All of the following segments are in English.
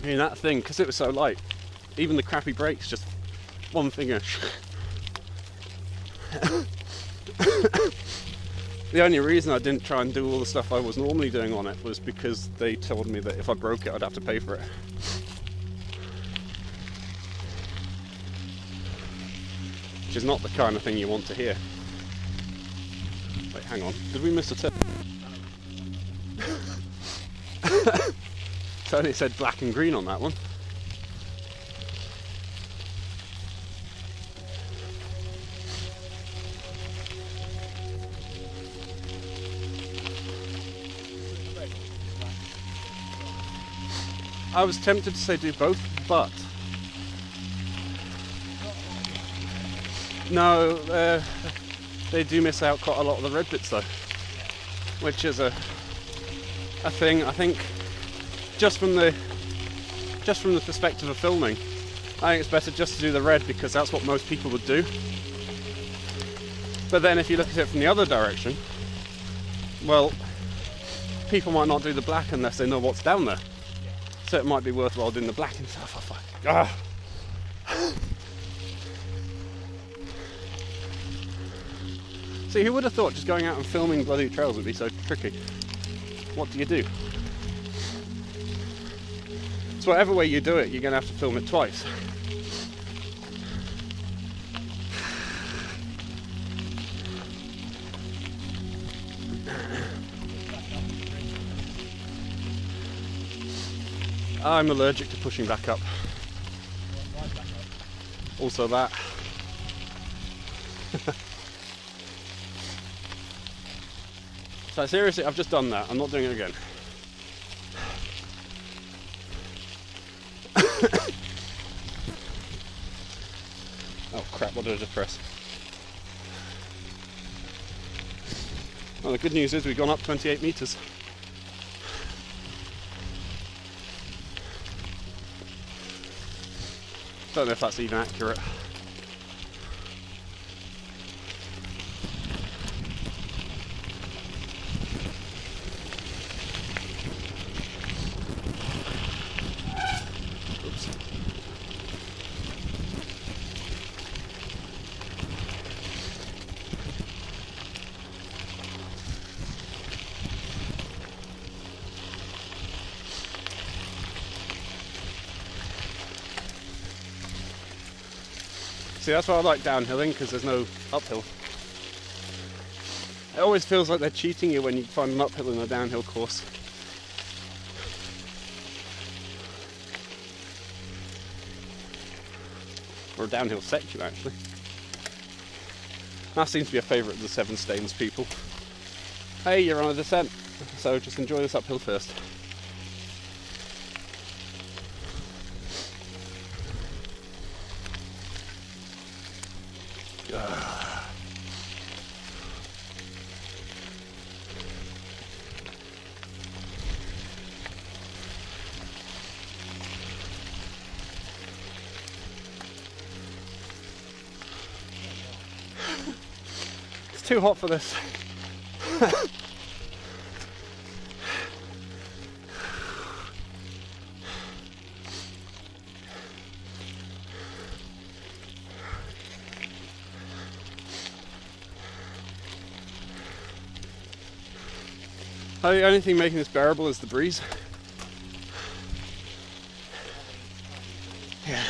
mean, that thing, because it was so light, even the crappy brakes, just one finger. The only reason I didn't try and do all the stuff I was normally doing on it was because they told me that if I broke it, I'd have to pay for it. Which is not the kind of thing you want to hear. Wait, hang on. Did we miss a turn? So it said black and green on that one. I was tempted to say do both, but no, they do miss out quite a lot of the red bits though, which is a thing. I think just from the perspective of filming, I think it's better just to do the red because that's what most people would do. But then if you look at it from the other direction, well, people might not do the black unless they know what's down there. So it might be worthwhile doing the black and stuff. Oh, fuck. Ah. See, who would have thought just going out and filming bloody trails would be so tricky? What do you do? So whatever way you do it, you're going to have to film it twice. I'm allergic to pushing back up. Also that. So seriously, I've just done that. I'm not doing it again. Oh crap, what did I just press? Well, the good news is we've gone up 28 meters. Don't know if that's even accurate. Oops. See, that's why I like downhilling, because there's no uphill. It always feels like they're cheating you when you find an uphill in a downhill course. Or a downhill section, actually. That seems to be a favourite of the Seven Stains people. Hey, you're on a descent, so just enjoy this uphill first. It's too hot for this. The only thing making this bearable is the breeze. Yeah.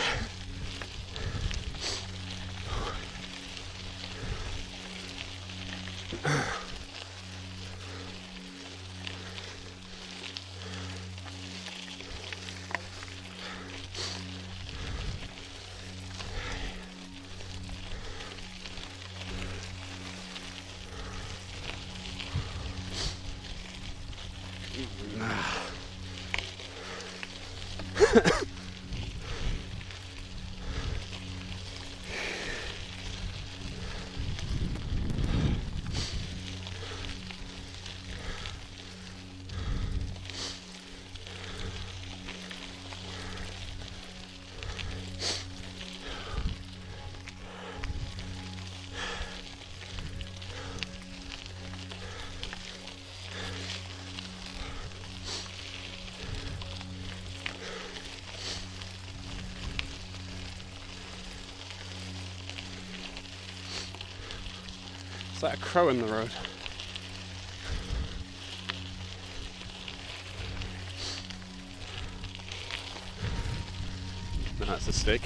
Is that a crow in the road? No, that's a stick.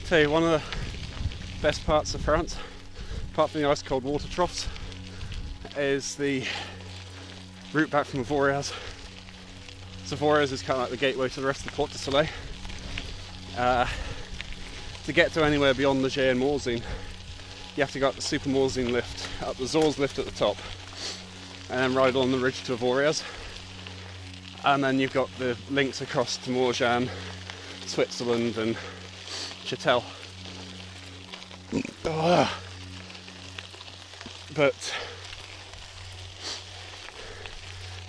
Tell you, one of the best parts of France, apart from the ice cold water troughs, is the route back from Avoriaz. So Avoriaz is kind of like the gateway to the rest of the Porte de Soleil. To get to anywhere beyond the Jay and Morzine, you have to go up the Super Morzine lift, up the Zors lift at the top, and then ride on the ridge to Avoriaz. And then you've got the links across to Morjan, Switzerland and Châtel. But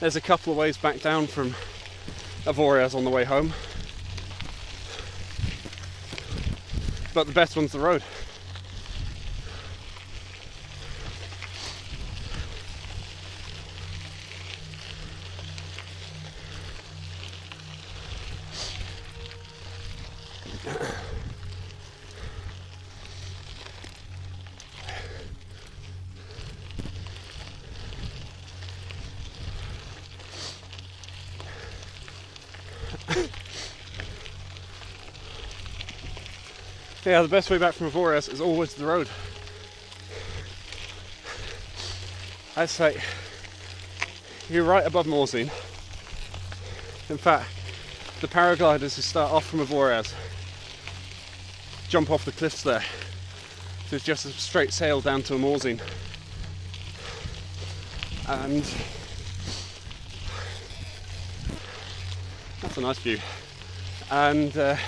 there's a couple of ways back down from Avoriaz on the way home, but the best one's the road. Yeah, the best way back from Avoriaz is always the road. I'd say you're right above Morzine. In fact, the paragliders who start off from Avoriaz jump off the cliffs there. So it's just a straight sail down to Morzine. And that's a nice view. And the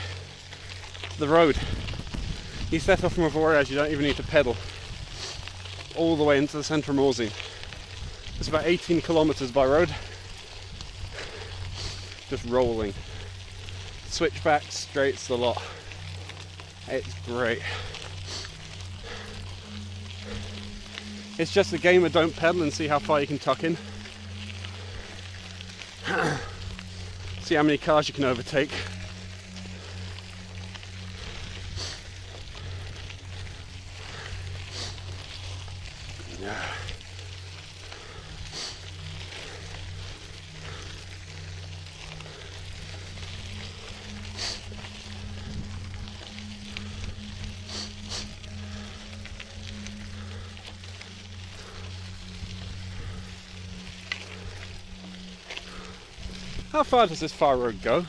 road. You set off from Avoriaz, you don't even need to pedal all the way into the centre of Morzine. It's about 18 kilometres by road, just rolling. Switchbacks, straights, the lot. It's great. It's just a game of don't pedal and see how far you can tuck in. See how many cars you can overtake. How far does this far road go?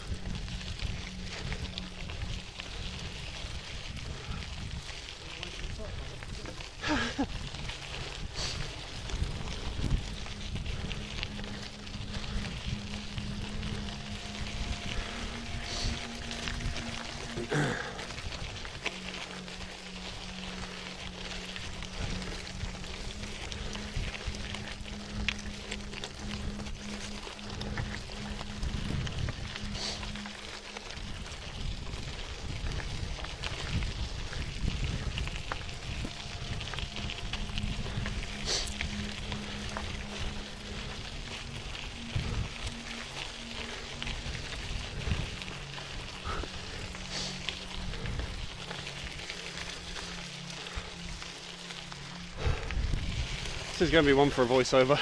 This is going to be one for a voiceover.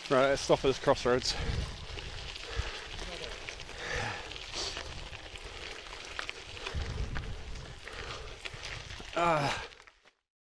Right, let's stop at this crossroads. Ah.